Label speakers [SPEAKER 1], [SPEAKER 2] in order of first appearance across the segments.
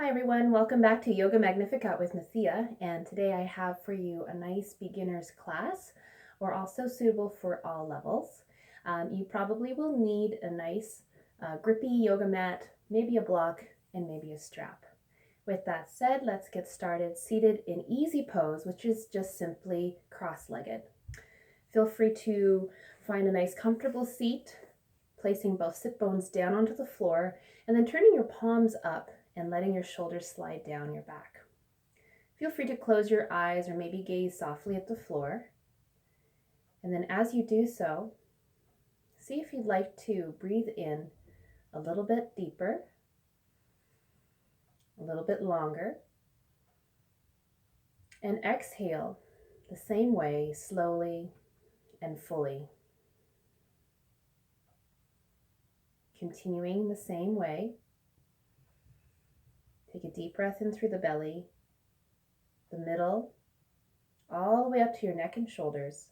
[SPEAKER 1] Hi everyone, welcome back to Yoga Magnificat with Mathia, and today I have for you a nice beginner's class, or also suitable for all levels. You probably will need a nice grippy yoga mat, maybe a block, and maybe a strap. With that said, let's get started seated in easy pose, which is just simply cross-legged. Feel free to find a nice comfortable seat, placing both sit bones down onto the floor, and then turning your palms up and letting your shoulders slide down your back. Feel free to close your eyes or maybe gaze softly at the floor. And then as you do so, see if you'd like to breathe in a little bit deeper, a little bit longer, and exhale the same way, slowly and fully. Continuing the same way, take a deep breath in through the belly, the middle, all the way up to your neck and shoulders,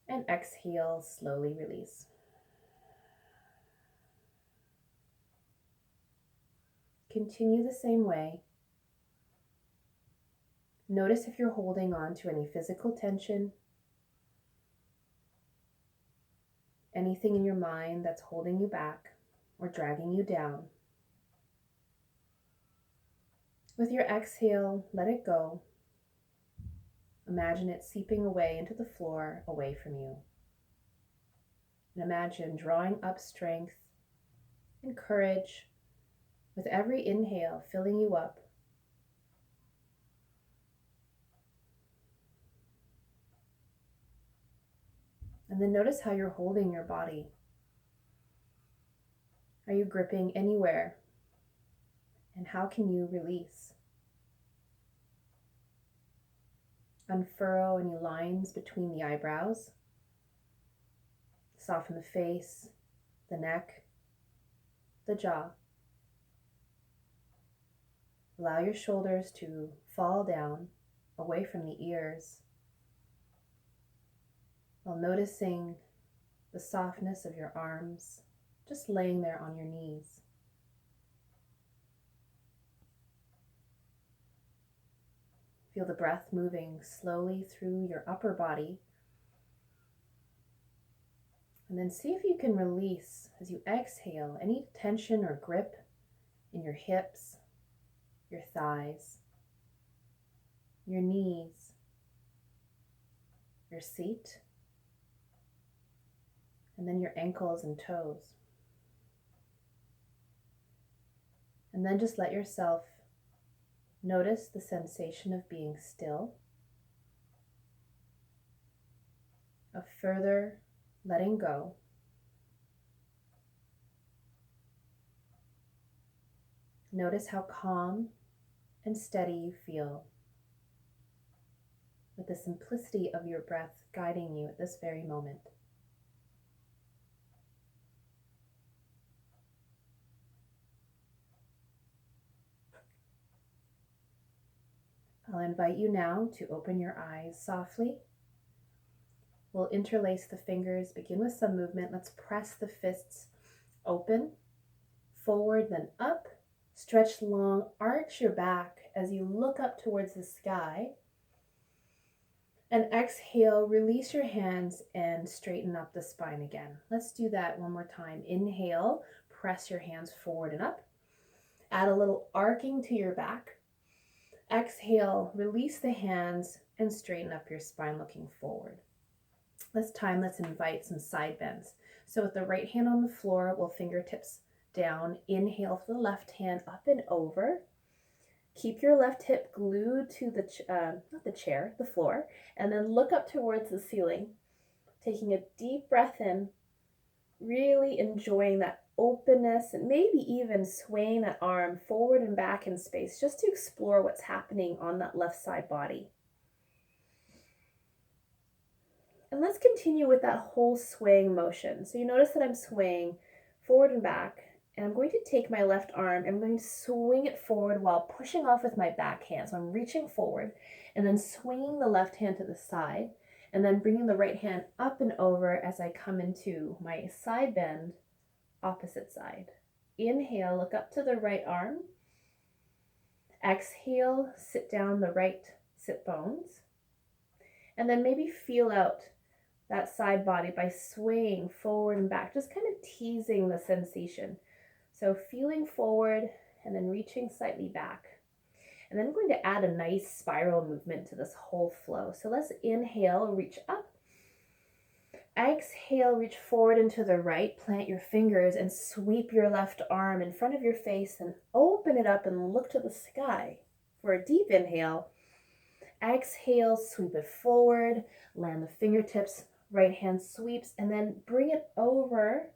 [SPEAKER 1] and exhale, slowly release. Continue the same way. Notice if you're holding on to any physical tension, anything in your mind that's holding you back or dragging you down. With your exhale, let it go. Imagine it seeping away into the floor, away from you. And imagine drawing up strength and courage with every inhale, filling you up. And then notice how you're holding your body. Are you gripping anywhere? And how can you release? Unfurrow any lines between the eyebrows. Soften the face, the neck, the jaw. Allow your shoulders to fall down away from the ears, while noticing the softness of your arms, just laying there on your knees. Feel the breath moving slowly through your upper body. And then see if you can release, as you exhale, any tension or grip in your hips, your thighs, your knees, your seat, and then your ankles and toes. And then just let yourself notice the sensation of being still, of further letting go. Notice how calm and steady you feel, with the simplicity of your breath guiding you at this very moment. I'll invite you now to open your eyes softly. We'll interlace the fingers, begin with some movement. Let's press the fists open, forward, then up. Stretch long, arch your back as you look up towards the sky. And exhale, release your hands and straighten up the spine again. Let's do that one more time. Inhale, press your hands forward and up. Add a little arcing to your back. Exhale, release the hands and straighten up your spine looking forward. This time, let's invite some side bends. So with the right hand on the floor, we'll fingertips down. Inhale for the left hand up and over. Keep your left hip glued to the floor, and then look up towards the ceiling, taking a deep breath in, really enjoying that openness, and maybe even swaying that arm forward and back in space just to explore what's happening on that left side body. And let's continue with that whole swaying motion. So you notice that I'm swaying forward and back, and I'm going to take my left arm and I'm going to swing it forward while pushing off with my back hand. So I'm reaching forward and then swinging the left hand to the side, and then bringing the right hand up and over as I come into my side bend, opposite side. Inhale, look up to the right arm. Exhale, sit down the right sit bones. And then maybe feel out that side body by swaying forward and back, just kind of teasing the sensation. So feeling forward and then reaching slightly back. And then I'm going to add a nice spiral movement to this whole flow. So let's inhale, reach up. Exhale, reach forward and to the right, plant your fingers and sweep your left arm in front of your face and open it up and look to the sky. For a deep inhale, exhale, sweep it forward, land the fingertips, right hand sweeps, and then bring it over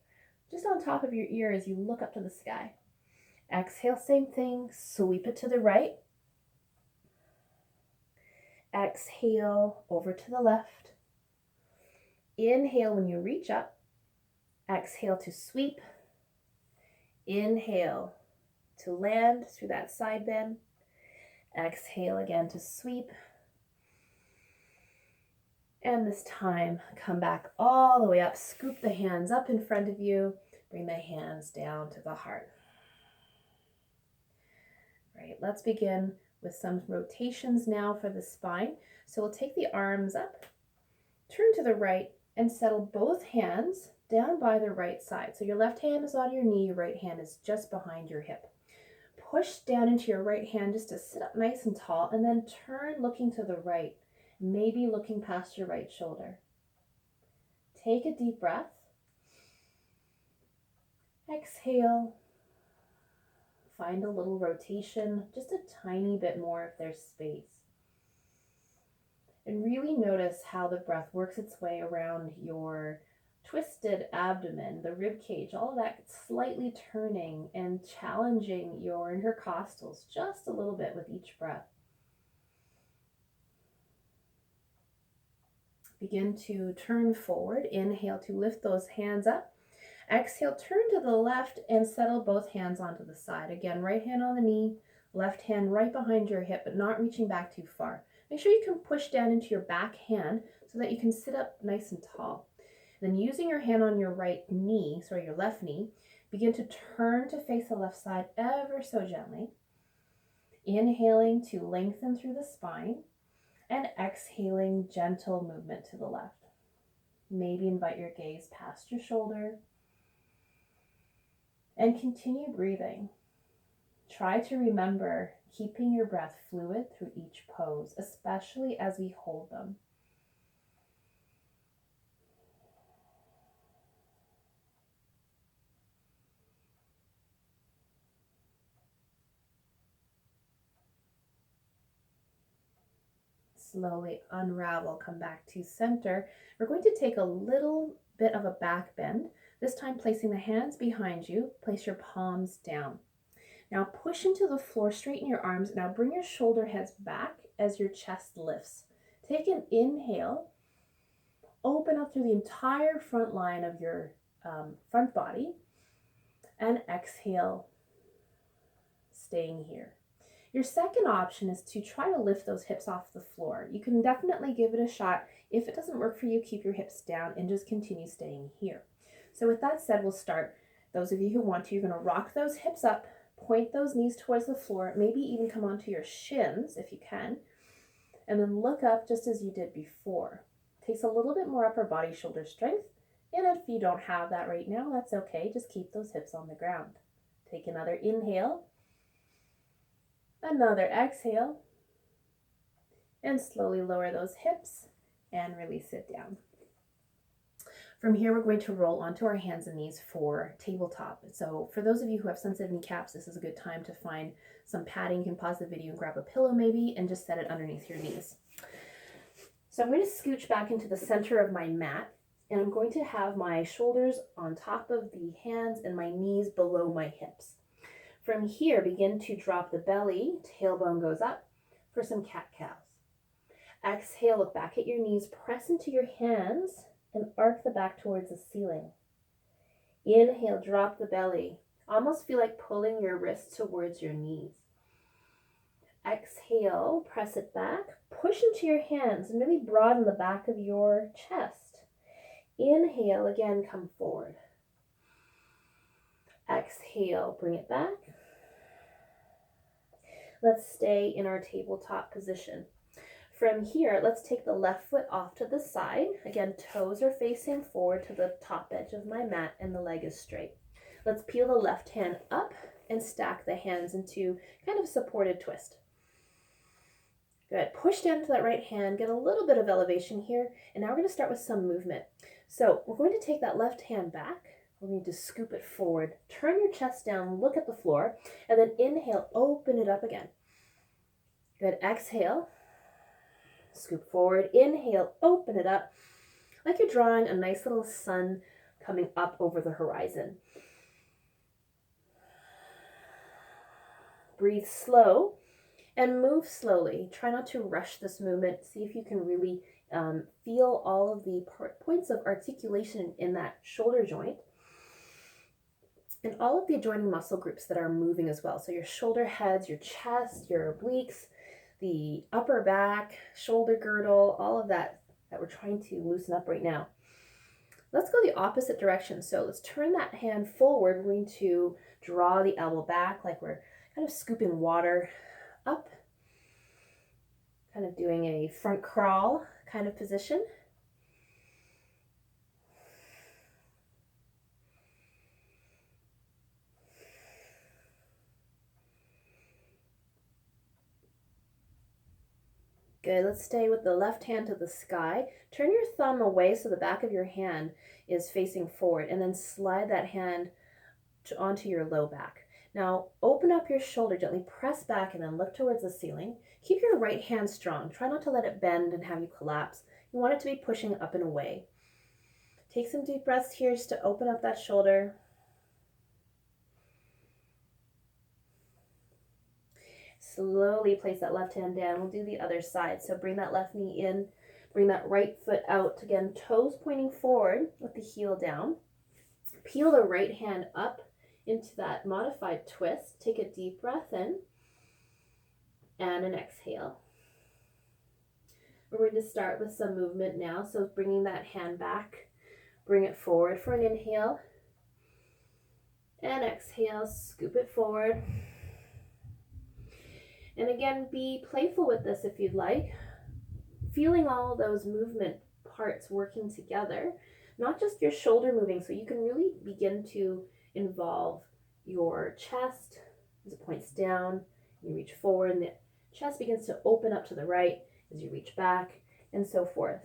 [SPEAKER 1] just on top of your ear as you look up to the sky. Exhale, same thing, sweep it to the right. Exhale, over to the left. Inhale when you reach up. Exhale to sweep. Inhale to land through that side bend. Exhale again to sweep. And this time, come back all the way up. Scoop the hands up in front of you. Bring the hands down to the heart. Right, let's begin with some rotations now for the spine. So we'll take the arms up, turn to the right, and settle both hands down by the right side. So your left hand is on your knee, your right hand is just behind your hip. Push down into your right hand just to sit up nice and tall, and then turn looking to the right, maybe looking past your right shoulder. Take a deep breath. Exhale. Find a little rotation, just a tiny bit more if there's space. And really notice how the breath works its way around your twisted abdomen, the rib cage, all of that slightly turning and challenging your intercostals just a little bit with each breath. Begin to turn forward. Inhale to lift those hands up. Exhale, turn to the left and settle both hands onto the side. Again, right hand on the knee, left hand right behind your hip, but not reaching back too far. Make sure you can push down into your back hand so that you can sit up nice and tall. Then using your hand on your your left knee, begin to turn to face the left side ever so gently. Inhaling to lengthen through the spine and exhaling, gentle movement to the left. Maybe invite your gaze past your shoulder. And continue breathing. Try to remember keeping your breath fluid through each pose, especially as we hold them. Slowly unravel, come back to center. We're going to take a little bit of a back bend, this time placing the hands behind you, place your palms down. Now push into the floor, straighten your arms. Now bring your shoulder heads back as your chest lifts. Take an inhale, open up through the entire front line of your front body, and exhale, staying here. Your second option is to try to lift those hips off the floor. You can definitely give it a shot. If it doesn't work for you, keep your hips down and just continue staying here. So with that said, we'll start. Those of you who want to, you're going to rock those hips up, point those knees towards the floor, maybe even come onto your shins if you can, and then look up just as you did before. Takes a little bit more upper body shoulder strength, and if you don't have that right now, that's okay. Just keep those hips on the ground. Take another inhale. Another exhale, and slowly lower those hips and release it down. From here, we're going to roll onto our hands and knees for tabletop. So for those of you who have sensitive kneecaps, this is a good time to find some padding. You can pause the video and grab a pillow maybe and just set it underneath your knees. So I'm going to scooch back into the center of my mat, and I'm going to have my shoulders on top of the hands and my knees below my hips. From here, begin to drop the belly, tailbone goes up for some cat-cows. Exhale, look back at your knees, press into your hands, and arc the back towards the ceiling. Inhale, drop the belly. Almost feel like pulling your wrists towards your knees. Exhale, press it back, push into your hands, and really broaden the back of your chest. Inhale, again, come forward. Exhale, bring it back. Let's stay in our tabletop position. From here, let's take the left foot off to the side. Again, toes are facing forward to the top edge of my mat and the leg is straight. Let's peel the left hand up and stack the hands into kind of supported twist. Good. Push down to that right hand, get a little bit of elevation here, and now we're going to start with some movement. So we're going to take that left hand back. We're going to scoop it forward. Turn your chest down, look at the floor, and then inhale, open it up again. Good. Exhale. Scoop forward. Inhale, open it up. Like you're drawing a nice little sun coming up over the horizon. Breathe slow and move slowly. Try not to rush this movement. See if you can really feel all of the points of articulation in that shoulder joint and all of the adjoining muscle groups that are moving as well. So your shoulder heads, your chest, your obliques, the upper back, shoulder girdle, all of that we're trying to loosen up right now. Let's go the opposite direction. So let's turn that hand forward. We're going to draw the elbow back like we're kind of scooping water up, kind of doing a front crawl kind of position. Good. Let's stay with the left hand to the sky. Turn your thumb away so the back of your hand is facing forward, and then slide that hand onto your low back. Now open up your shoulder gently, press back, and then look towards the ceiling. Keep your right hand strong. Try not to let it bend and have you collapse. You want it to be pushing up and away. Take some deep breaths here just to open up that shoulder. Slowly place that left hand down. We'll do the other side. So bring that left knee in, bring that right foot out. Again, toes pointing forward with the heel down. Peel the right hand up into that modified twist. Take a deep breath in and an exhale. We're going to start with some movement now. So bringing that hand back, bring it forward for an inhale and exhale, scoop it forward. And again, be playful with this if you'd like, feeling all those movement parts working together, not just your shoulder moving, so you can really begin to involve your chest as it points down, you reach forward, and the chest begins to open up to the right as you reach back, and so forth.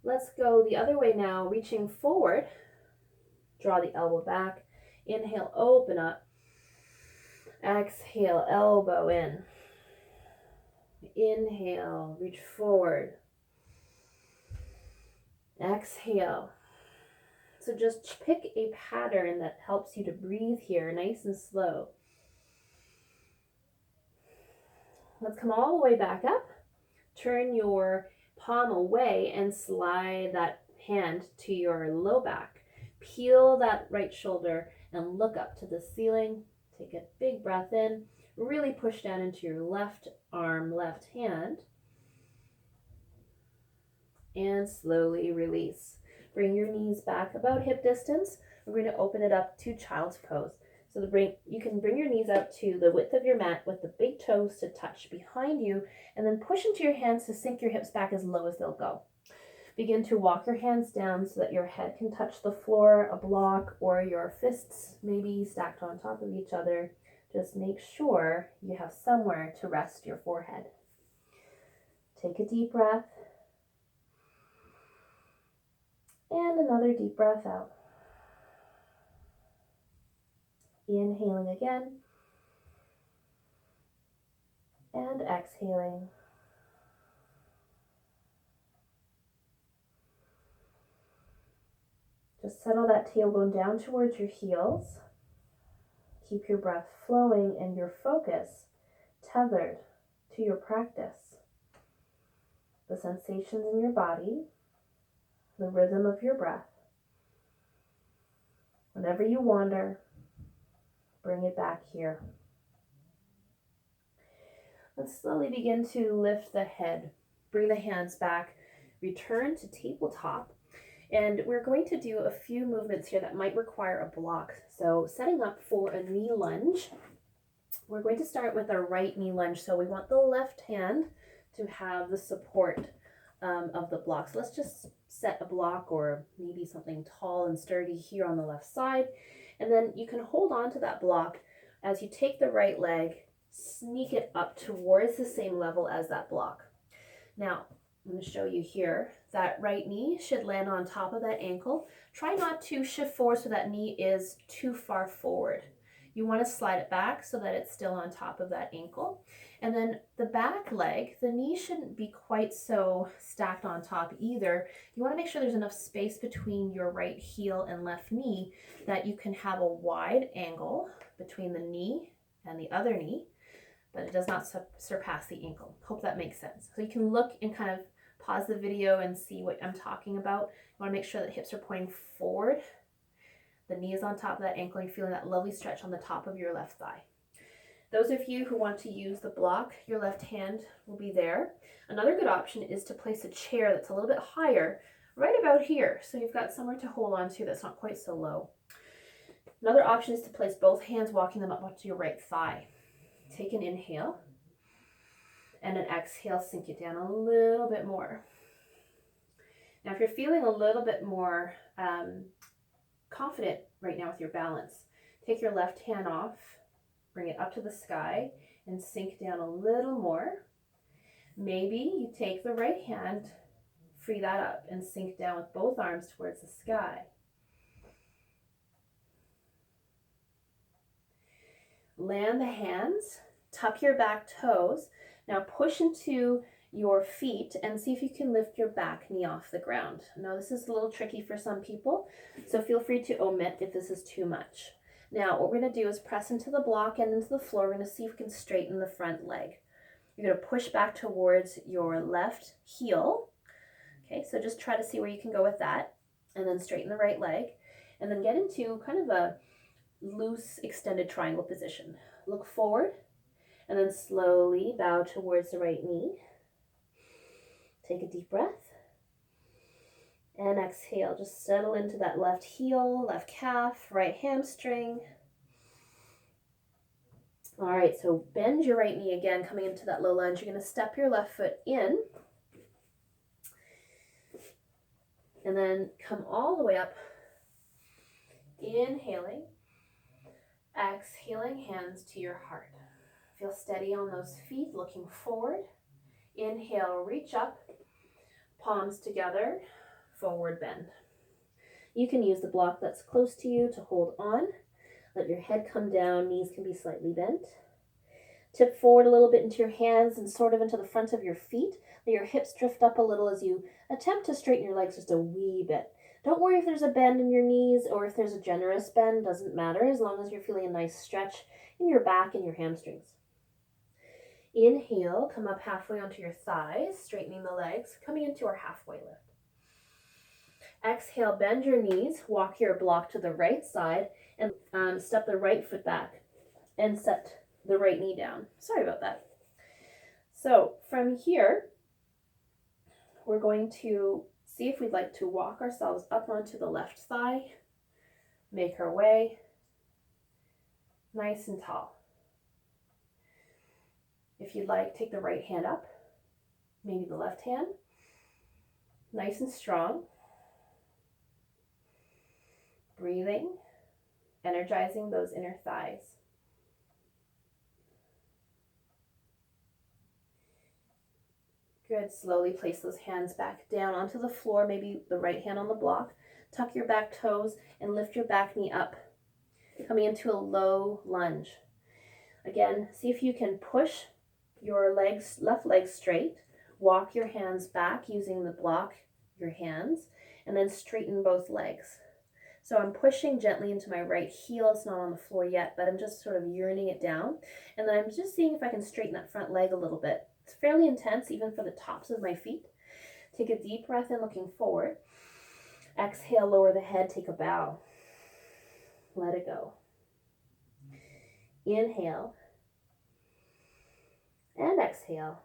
[SPEAKER 1] Let's go the other way now, reaching forward. Draw the elbow back. Inhale, open up. Exhale, elbow in. Inhale, reach forward. Exhale. So just pick a pattern that helps you to breathe here, nice and slow. Let's come all the way back up. Turn your palm away and slide that hand to your low back. Peel that right shoulder and look up to the ceiling. Take a big breath in. Really push down into your left arm, left hand. And slowly release. Bring your knees back about hip distance. We're going to open it up to child's pose. So you can bring your knees out to the width of your mat with the big toes to touch behind you, and then push into your hands to sink your hips back as low as they'll go. Begin to walk your hands down so that your head can touch the floor, a block, or your fists maybe stacked on top of each other. Just make sure you have somewhere to rest your forehead. Take a deep breath. And another deep breath out. Inhaling again. And exhaling. Just settle that tailbone down towards your heels. Keep your breath flowing and your focus tethered to your practice. The sensations in your body, the rhythm of your breath. Whenever you wander, bring it back here. Let's slowly begin to lift the head. Bring the hands back. Return to tabletop. And we're going to do a few movements here that might require a block. So setting up for a knee lunge, we're going to start with our right knee lunge. So we want the left hand to have the support of the block. So let's just set a block or maybe something tall and sturdy here on the left side. And then you can hold on to that block as you take the right leg, sneak it up towards the same level as that block. Now, I'm going to show you here that right knee should land on top of that ankle. Try not to shift forward so that knee is too far forward. You want to slide it back so that it's still on top of that ankle. And then the back leg, the knee shouldn't be quite so stacked on top either. You want to make sure there's enough space between your right heel and left knee that you can have a wide angle between the knee and the other knee, but it does not surpass the ankle. Hope that makes sense. So you can look and kind of pause the video and see what I'm talking about. You want to make sure that hips are pointing forward. The knee is on top of that ankle. You're feeling that lovely stretch on the top of your left thigh. Those of you who want to use the block, your left hand will be there. Another good option is to place a chair that's a little bit higher, right about here. So you've got somewhere to hold on to that's not quite so low. Another option is to place both hands, walking them up onto your right thigh. Take an inhale and an exhale, sink it down a little bit more. Now, if you're feeling a little bit more confident right now with your balance, take your left hand off, bring it up to the sky, and sink down a little more. Maybe you take the right hand, free that up, and sink down with both arms towards the sky. Land the hands, tuck your back toes. Now push into your feet and see if you can lift your back knee off the ground. Now this is a little tricky for some people, so feel free to omit if this is too much. Now what we're going to do is press into the block and into the floor. We're going to see if we can straighten the front leg. You're going to push back towards your left heel. Okay, so just try to see where you can go with that, and then straighten the right leg, and then get into kind of a loose extended triangle position. Look forward, and then slowly bow towards the right knee. Take a deep breath. And exhale, just settle into that left heel, left calf, right hamstring. All right, so bend your right knee again, coming into that low lunge. You're going to step your left foot in. And then come all the way up. Inhaling. Exhaling, hands to your heart. Feel steady on those feet, looking forward. Inhale, reach up. Palms together, forward bend. You can use the block that's close to you to hold on. Let your head come down, knees can be slightly bent. Tip forward a little bit into your hands and sort of into the front of your feet. Let your hips drift up a little as you attempt to straighten your legs just a wee bit. Don't worry if there's a bend in your knees or if there's a generous bend, doesn't matter as long as you're feeling a nice stretch in your back and your hamstrings. Inhale, come up halfway onto your thighs, straightening the legs, coming into our halfway lift. Exhale, bend your knees, walk your block to the right side, and step the right foot back and set the right knee down. Sorry about that. So from here, we're going to see if we'd like to walk ourselves up onto the left thigh, make our way nice and tall. If you'd like, take the right hand up, maybe the left hand, nice and strong. Breathing, energizing those inner thighs. Good, slowly place those hands back down onto the floor, maybe the right hand on the block. Tuck your back toes and lift your back knee up, coming into a low lunge. Again, see if you can push your legs, left leg straight, walk your hands back using the block, your hands, and then straighten both legs. So I'm pushing gently into my right heel. It's not on the floor yet, but I'm just sort of yearning it down. And then I'm just seeing if I can straighten that front leg a little bit. It's fairly intense, even for the tops of my feet. Take a deep breath in, looking forward. Exhale, lower the head, take a bow. Let it go. Inhale. And exhale.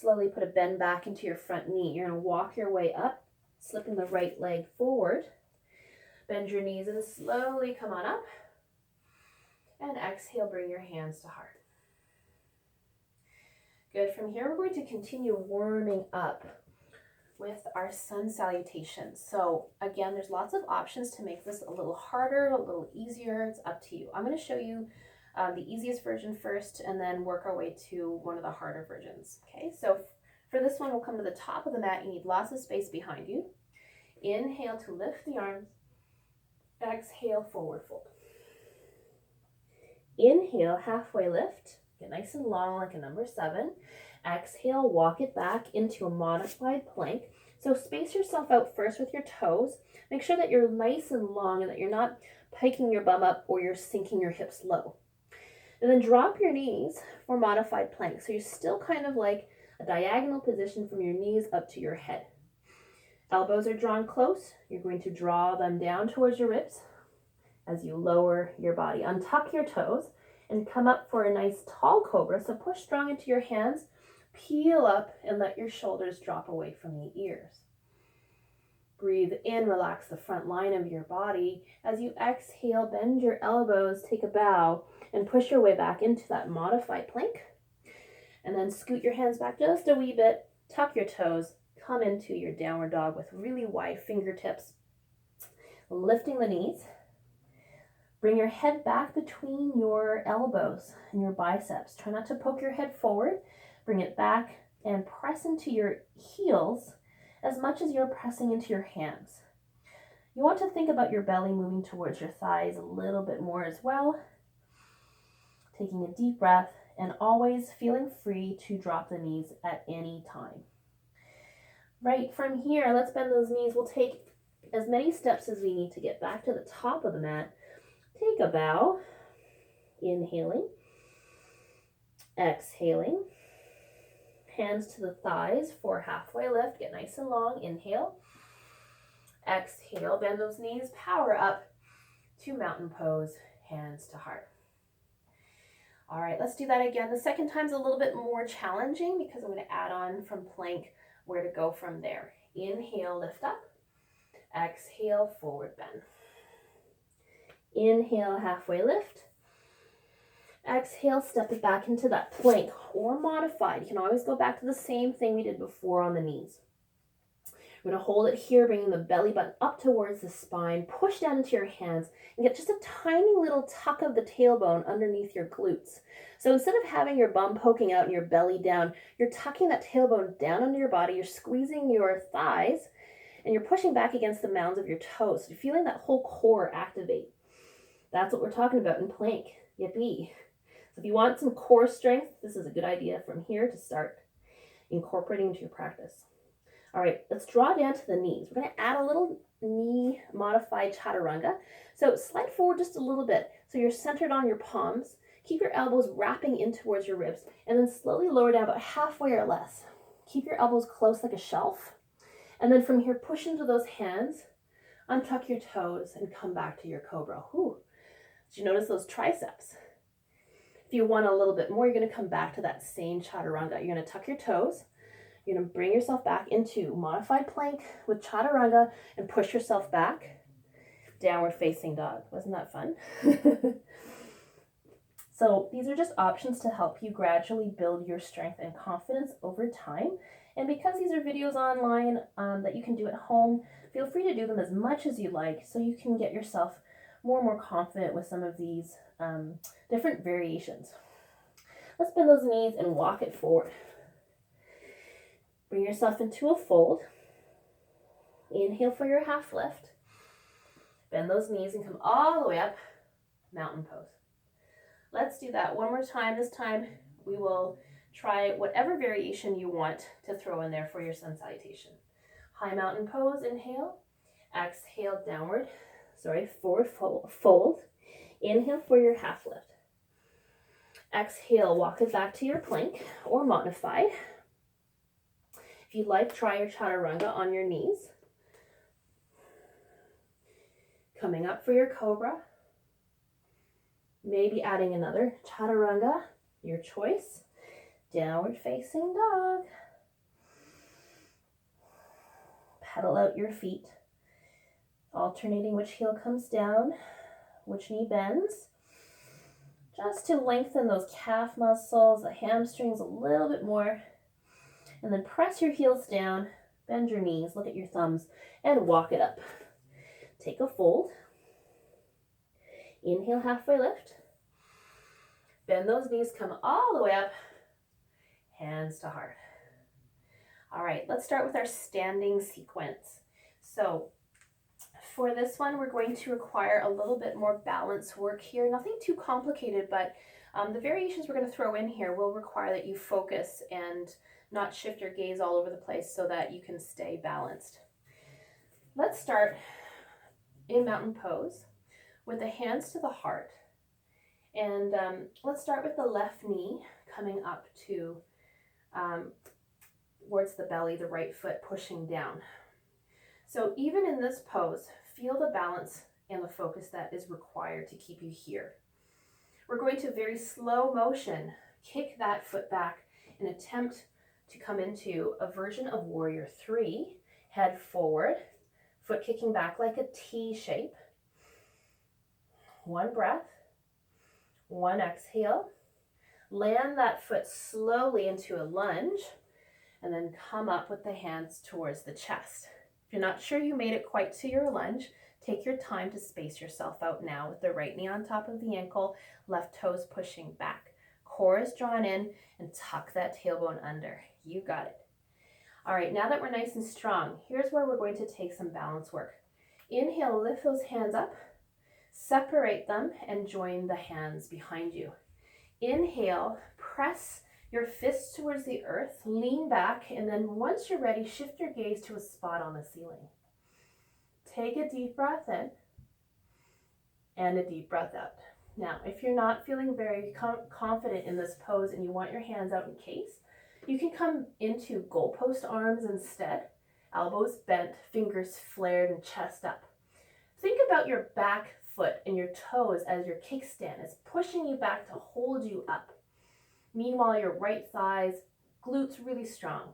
[SPEAKER 1] slowly put a bend back into your front knee. You're going to walk your way up, slipping the right leg forward. Bend your knees and slowly come on up. And exhale, bring your hands to heart. Good. From here, we're going to continue warming up with our sun salutations. So again, there's lots of options to make this a little harder, a little easier. It's up to you. I'm going to show you the easiest version first and then work our way to one of the harder versions. Okay, so for this one, we'll come to the top of the mat. You need lots of space behind you. Inhale to lift the arms. Exhale, forward fold. Inhale, halfway lift. Get nice and long like a number 7. Exhale, walk it back into a modified plank. So space yourself out first with your toes. Make sure that you're nice and long and that you're not piking your bum up or you're sinking your hips low. And then drop your knees for modified plank. So you're still kind of like a diagonal position from your knees up to your head. Elbows are drawn close. You're going to draw them down towards your ribs as you lower your body. Untuck your toes and come up for a nice tall cobra. So push strong into your hands, peel up and let your shoulders drop away from the ears. Breathe in, relax the front line of your body. As you exhale, bend your elbows, take a bow, and push your way back into that modified plank. And then scoot your hands back just a wee bit, tuck your toes, come into your downward dog with really wide fingertips, lifting the knees. Bring your head back between your elbows and your biceps. Try not to poke your head forward. Bring it back and press into your heels as much as you're pressing into your hands. You want to think about your belly moving towards your thighs a little bit more as well. Taking a deep breath and always feeling free to drop the knees at any time. Right, from here, let's bend those knees. We'll take as many steps as we need to get back to the top of the mat. Take a bow, inhaling, exhaling, hands to the thighs for halfway lift, get nice and long, inhale, exhale, bend those knees, power up to mountain pose, hands to heart. All right, let's do that again. The second time's a little bit more challenging because I'm going to add on from plank where to go from there. Inhale, lift up, exhale, forward bend. Inhale, halfway lift. Exhale, step it back into that plank or modified. You can always go back to the same thing we did before on the knees. We're going to hold it here, bringing the belly button up towards the spine. Push down into your hands and get just a tiny little tuck of the tailbone underneath your glutes. So instead of having your bum poking out and your belly down, you're tucking that tailbone down under your body. You're squeezing your thighs and you're pushing back against the mounds of your toes. You're feeling that whole core activate. That's what we're talking about in plank. Yippee. So if you want some core strength, this is a good idea from here to start incorporating into your practice. All right, let's draw down to the knees. We're going to add a little knee modified chaturanga. So slide forward just a little bit so you're centered on your palms. Keep your elbows wrapping in towards your ribs and then slowly lower down about halfway or less. Keep your elbows close like a shelf. And then from here, push into those hands, untuck your toes, and come back to your cobra. Whew. Did you notice those triceps? If you want a little bit more, you're going to come back to that same chaturanga. You're going to tuck your toes. You're going to bring yourself back into modified plank with chaturanga and push yourself back. Downward facing dog. Wasn't that fun? So these are just options to help you gradually build your strength and confidence over time. And because these are videos online that you can do at home, feel free to do them as much as you like so you can get yourself more and more confident with some of these different variations. Let's bend those knees and walk it forward. Bring yourself into a fold. Inhale for your half lift. Bend those knees and come all the way up, mountain pose. Let's do that one more time. This time we will try whatever variation you want to throw in there for your sun salutation. High mountain pose, inhale. Exhale, forward fold. Inhale for your half lift. Exhale, walk it back to your plank or modified. If you'd like, try your chaturanga on your knees. Coming up for your cobra. Maybe adding another chaturanga, your choice. Downward facing dog.
[SPEAKER 2] pedal out your feet, alternating which heel comes down, which knee bends, just to lengthen those calf muscles, the hamstrings a little bit more. And then press your heels down, bend your knees, look at your thumbs, and walk it up. Take a fold. Inhale, halfway lift. Bend those knees, come all the way up, hands to heart. All right, let's start with our standing sequence. So for this one, we're going to require a little bit more balance work here. Nothing too complicated, but the variations we're going to throw in here will require that you focus and not shift your gaze all over the place so that you can stay balanced. Let's start in mountain pose with the hands to the heart. And let's start with the left knee coming up to towards the belly, the right foot pushing down. So even in this pose, feel the balance and the focus that is required to keep you here. We're going to very slow motion kick that foot back and attempt to come into a version of warrior 3, head forward, foot kicking back like a T shape. One breath, one exhale. Land that foot slowly into a lunge and then come up with the hands towards the chest. If you're not sure you made it quite to your lunge, take your time to space yourself out now with the right knee on top of the ankle, left toes pushing back. Core is drawn in and tuck that tailbone under. You got it. All right, now that we're nice and strong, here's where we're going to take some balance work. Inhale, lift those hands up, separate them, and join the hands behind you. Inhale, press your fists towards the earth, lean back, and then once you're ready, shift your gaze to a spot on the ceiling. Take a deep breath in and a deep breath out. Now, if you're not feeling very confident in this pose and you want your hands out in case, you can come into goalpost arms instead, elbows bent, fingers flared, and chest up. Think about your back foot and your toes as your kickstand is pushing you back to hold you up. Meanwhile, your right thighs, glutes really strong.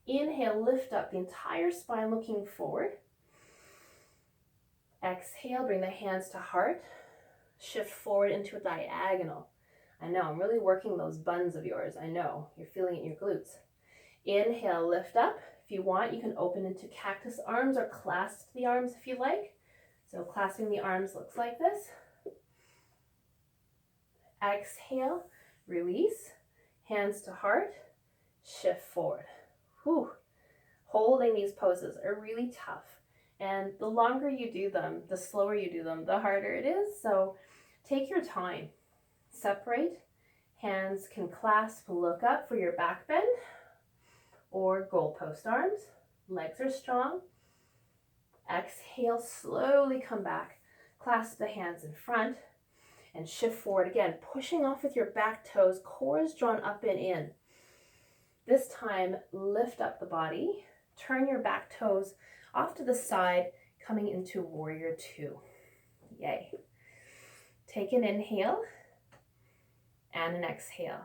[SPEAKER 2] Inhale, lift up the entire spine looking forward. Exhale, bring the hands to heart. Shift forward into a diagonal. I know, I'm really working those buns of yours. I know, you're feeling it in your glutes. Inhale, lift up. If you want, you can open into cactus arms or clasp the arms if you like. So clasping the arms looks like this. Exhale, release, hands to heart, shift forward. Whew. Holding these poses are really tough. And the longer you do them, the slower you do them, the harder it is. So take your time. Separate. Hands can clasp, look up for your back bend or goalpost arms. Legs are strong. Exhale, slowly come back. Clasp the hands in front and shift forward again, pushing off with your back toes. Core is drawn up and in. This time, lift up the body. Turn your back toes off to the side, coming into warrior 2. Yay. Take an inhale and an exhale.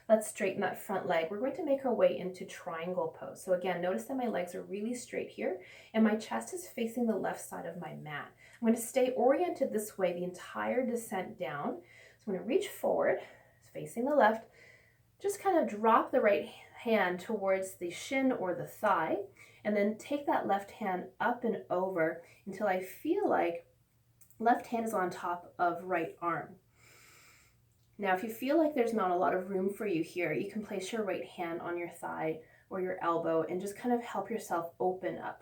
[SPEAKER 2] Let's straighten that front leg. We're going to make our way into triangle pose. So again, notice that my legs are really straight here and my chest is facing the left side of my mat. I'm going to stay oriented this way the entire descent down. So I'm going to reach forward, facing the left, just kind of drop the right hand towards the shin or the thigh, and then take that left hand up and over until I feel like left hand is on top of right arm. Now, if you feel like there's not a lot of room for you here, you can place your right hand on your thigh or your elbow and just kind of help yourself open up.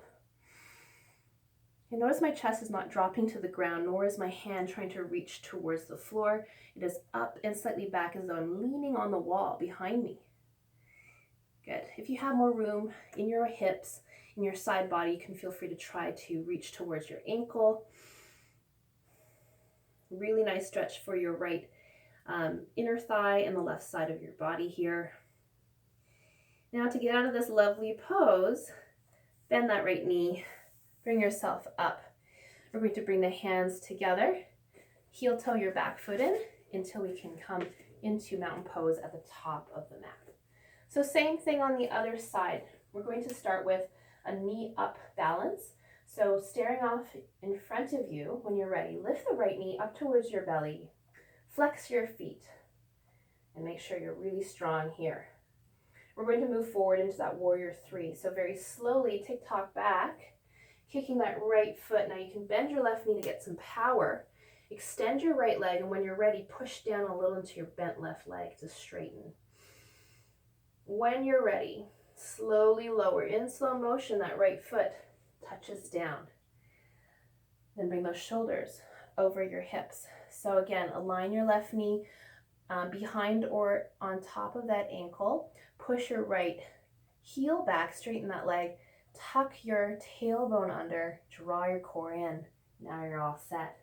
[SPEAKER 2] And notice my chest is not dropping to the ground, nor is my hand trying to reach towards the floor. It is up and slightly back as though I'm leaning on the wall behind me. Good. If you have more room in your hips, in your side body, you can feel free to try to reach towards your ankle. Really nice stretch for your right inner thigh and the left side of your body here. Now to get out of this lovely pose, bend that right knee, bring yourself up. We're going to bring the hands together, heel toe your back foot in until we can come into mountain pose at the top of the mat. So same thing on the other side. We're going to start with a knee up balance. So staring off in front of you when you're ready, lift the right knee up towards your belly, flex your feet, and make sure you're really strong here. We're going to move forward into that warrior three. So very slowly, tick-tock back, kicking that right foot. Now you can bend your left knee to get some power. Extend your right leg, and when you're ready, push down a little into your bent left leg to straighten. When you're ready, slowly lower. In slow motion, that right foot touches down. Then bring those shoulders over your hips. So again, align your left knee behind or on top of that ankle. Push your right heel back, straighten that leg, tuck your tailbone under, draw your core in. Now you're all set.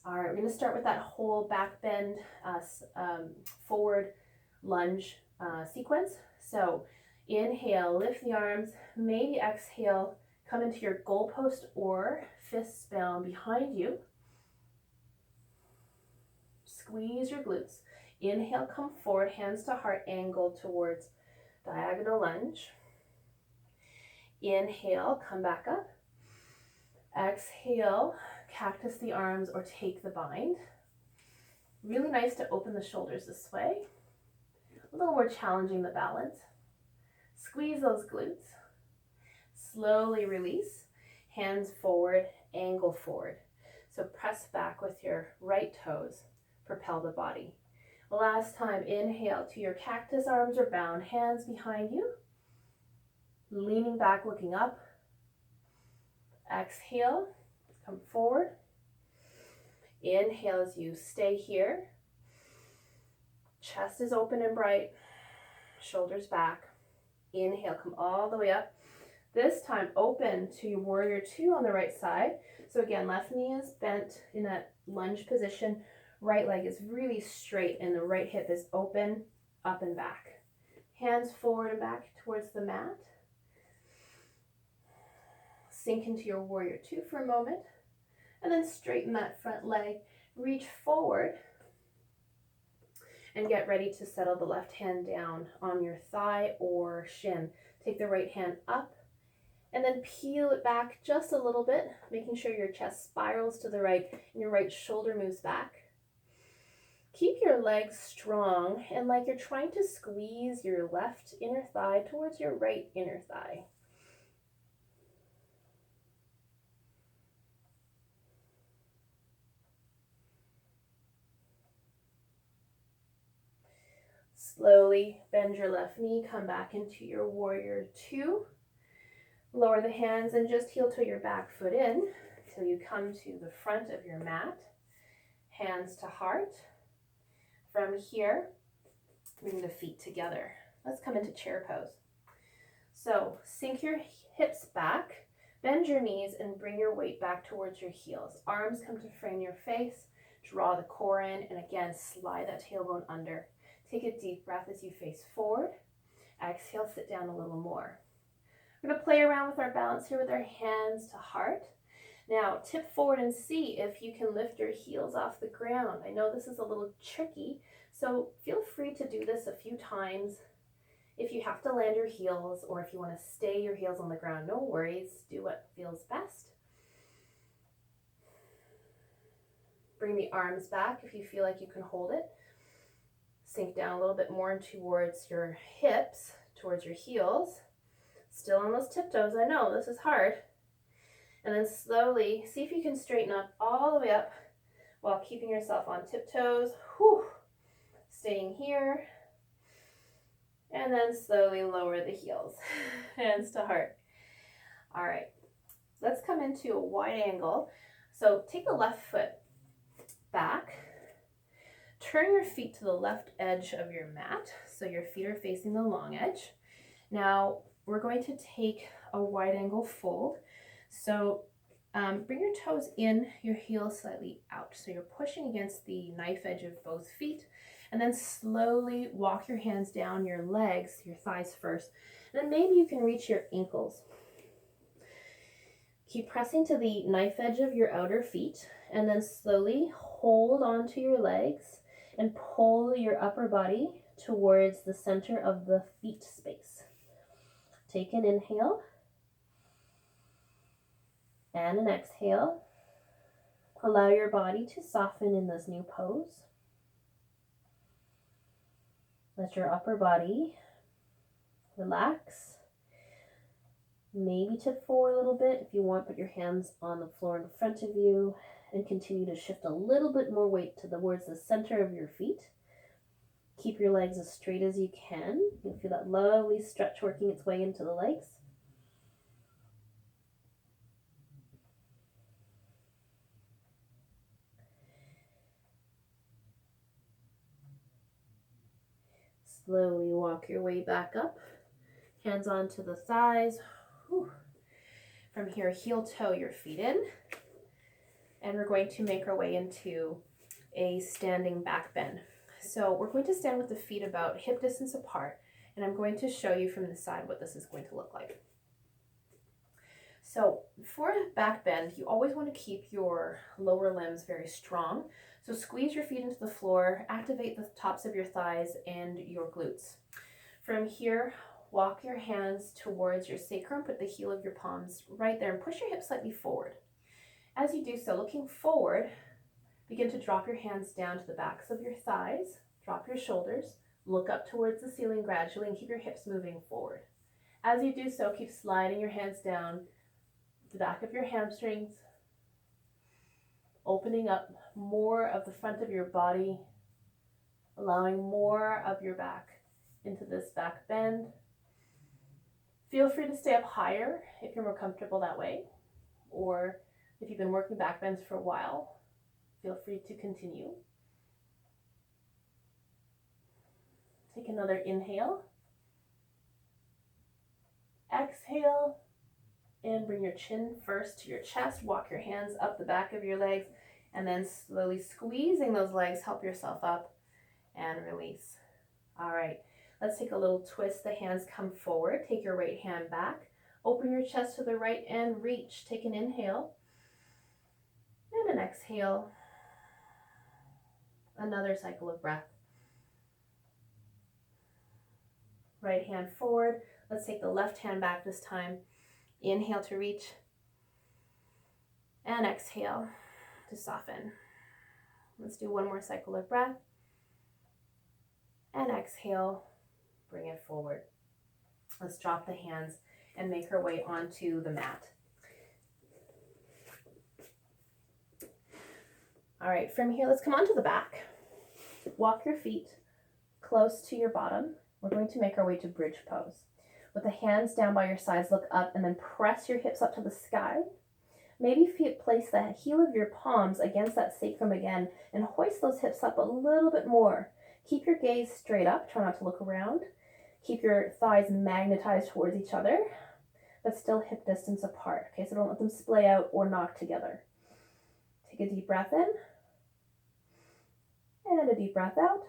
[SPEAKER 2] All right, we're going to start with that whole back bend, forward lunge sequence. So inhale, lift the arms, maybe exhale, come into your goalpost or fists bound behind you. Squeeze your glutes. Inhale, come forward, hands to heart, angled towards diagonal lunge. Inhale, come back up. Exhale, cactus the arms or take the bind. Really nice to open the shoulders this way. A little more challenging the balance. Squeeze those glutes. Slowly release. Hands forward, angle forward. So press back with your right toes. Propel the body. Last time, inhale to your cactus, arms are bound, hands behind you. Leaning back, looking up. Exhale, come forward. Inhale as you stay here. Chest is open and bright. Shoulders back. Inhale, come all the way up. This time, open to your warrior two on the right side. So again, left knee is bent in that lunge position. Right leg is really straight and the right hip is open, up and back. Hands forward and back towards the mat. Sink into your warrior two for a moment. And then straighten that front leg. Reach forward. And get ready to settle the left hand down on your thigh or shin. Take the right hand up. And then peel it back just a little bit, making sure your chest spirals to the right and your right shoulder moves back. Keep your legs strong and like you're trying to squeeze your left inner thigh towards your right inner thigh. Slowly bend your left knee, come back into your warrior two. Lower the hands and just heel to your back foot in till you come to the front of your mat. Hands to heart. From here, bring the feet together. Let's come into chair pose. So sink your hips back, bend your knees, and bring your weight back towards your heels. Arms come to frame your face, draw the core in, and again, slide that tailbone under. Take a deep breath as you face forward. Exhale, sit down a little more. We're going to play around with our balance here with our hands to heart. Now, tip forward and see if you can lift your heels off the ground. I know this is a little tricky, so feel free to do this a few times. If you have to land your heels or if you want to stay your heels on the ground, no worries. Do what feels best. Bring the arms back if you feel like you can hold it. Sink down a little bit more towards your hips, towards your heels. Still on those tiptoes. I know this is hard. And then slowly, see if you can straighten up all the way up while keeping yourself on tiptoes. Whew. Staying here. And then slowly lower the heels. Hands to heart. All right. Let's come into a wide angle. So take the left foot back. Turn your feet to the left edge of your mat. So your feet are facing the long edge. Now we're going to take a wide angle fold. So bring your toes in, your heels slightly out. So you're pushing against the knife edge of both feet. And then slowly walk your hands down your legs, your thighs first. And then maybe you can reach your ankles. Keep pressing to the knife edge of your outer feet. And then slowly hold onto your legs and pull your upper body towards the center of the feet space. Take an inhale and an exhale. Allow your body to soften in this new pose. Let your upper body relax. Maybe tip forward a little bit if you want. Put your hands on the floor in front of you and continue to shift a little bit more weight towards the center of your feet. Keep your legs as straight as you can. You'll feel that lovely stretch working its way into the legs. Slowly walk your way back up. Hands onto the thighs. Whew. From here, heel toe your feet in. And we're going to make our way into a standing back bend. So we're going to stand with the feet about hip distance apart. And I'm going to show you from the side what this is going to look like. So for a back bend, you always want to keep your lower limbs very strong. So squeeze your feet into the floor, activate the tops of your thighs and your glutes. From here, walk your hands towards your sacrum, put the heel of your palms right there and push your hips slightly forward. As you do so, looking forward, begin to drop your hands down to the backs of your thighs, drop your shoulders, look up towards the ceiling gradually and keep your hips moving forward. As you do so, keep sliding your hands down the back of your hamstrings, opening up more of the front of your body, allowing more of your back into this back bend. Feel free to stay up higher if you're more comfortable that way, or if you've been working back bends for a while, feel free to continue. Take another inhale, exhale, and bring your chin first to your chest. Walk your hands up the back of your legs, and then slowly squeezing those legs, help yourself up and release. All right, let's take a little twist. The hands come forward. Take your right hand back. Open your chest to the right and reach. Take an inhale and an exhale. Another cycle of breath. Right hand forward. Let's take the left hand back this time. Inhale to reach and exhale to soften. Let's do one more cycle of breath and exhale, bring it forward. Let's drop the hands and make our way onto the mat. All right, from here, let's come onto the back. Walk your feet close to your bottom. We're going to make our way to bridge pose. With the hands down by your sides, look up and then press your hips up to the sky. Maybe place the heel of your palms against that sacrum again and hoist those hips up a little bit more. Keep your gaze straight up. Try not to look around. Keep your thighs magnetized towards each other, but still hip distance apart. Okay, so don't let them splay out or knock together. Take a deep breath in and a deep breath out.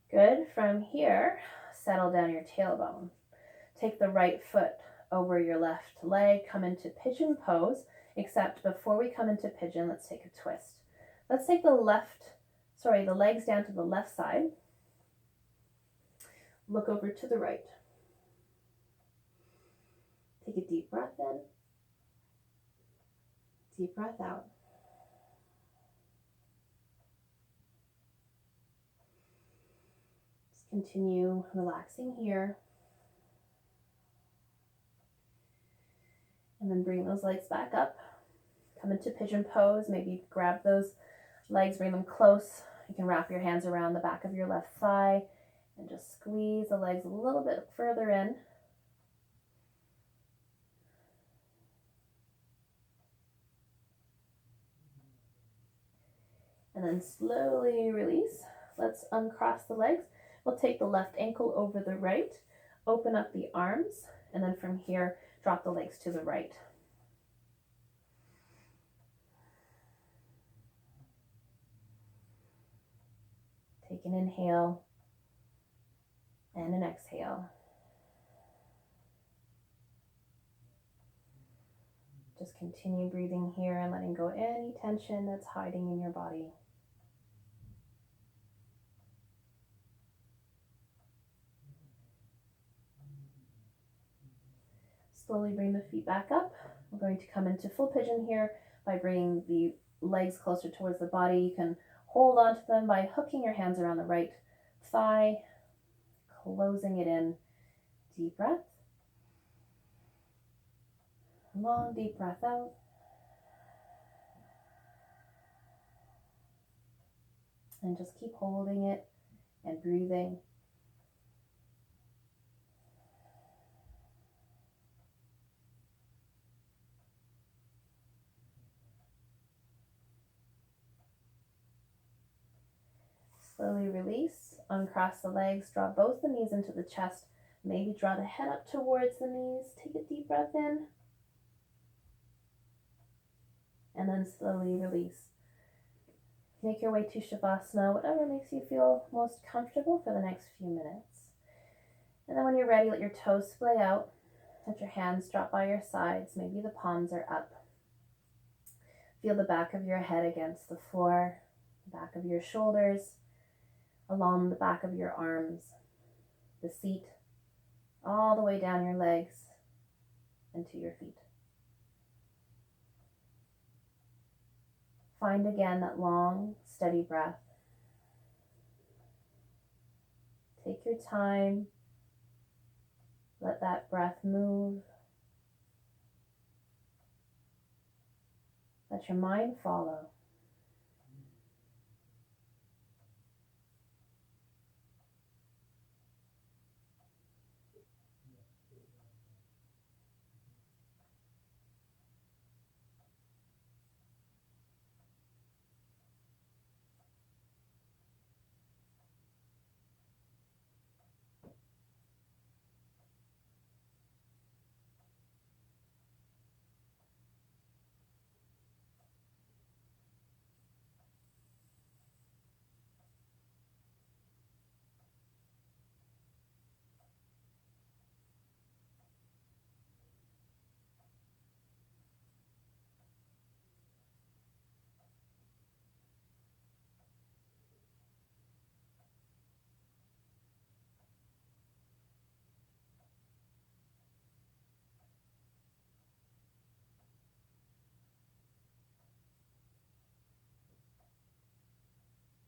[SPEAKER 2] Good. From here, settle down your tailbone. Take the right foot over your left leg, come into pigeon pose, except before we come into pigeon, let's take a twist. Let's take the legs down to the left side. Look over to the right. Take a deep breath in, deep breath out. Just continue relaxing here. And then bring those legs back up. Come into pigeon pose. Maybe grab those legs, bring them close. You can wrap your hands around the back of your left thigh and just squeeze the legs a little bit further in. And then slowly release. Let's uncross the legs. We'll take the left ankle over the right, open up the arms, and then from here, drop the legs to the right. Take an inhale and an exhale. Just continue breathing here and letting go any tension that's hiding in your body. Slowly bring the feet back up. We're going to come into full pigeon here by bringing the legs closer towards the body. You can hold onto them by hooking your hands around the right thigh, closing it in. Deep breath. Long deep breath out. And just keep holding it and breathing. Slowly release, uncross the legs, draw both the knees into the chest, maybe draw the head up towards the knees. Take a deep breath in, and then slowly release. Make your way to Shavasana, whatever makes you feel most comfortable for the next few minutes. And then when you're ready, let your toes splay out, let your hands drop by your sides, maybe the palms are up. Feel the back of your head against the floor, the back of your shoulders, along the back of your arms, the seat, all the way down your legs and to your feet. Find again that long, steady breath. Take your time. Let that breath move. Let your mind follow.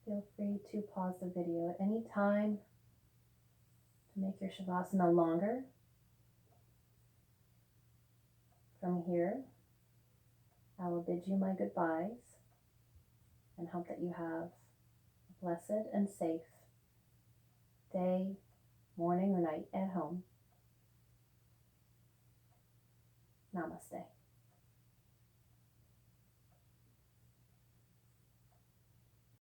[SPEAKER 2] Feel free to pause the video at any time to make your Shavasana longer. From here, I will bid you my goodbyes and hope that you have a blessed and safe day, morning, or night at home. Namaste.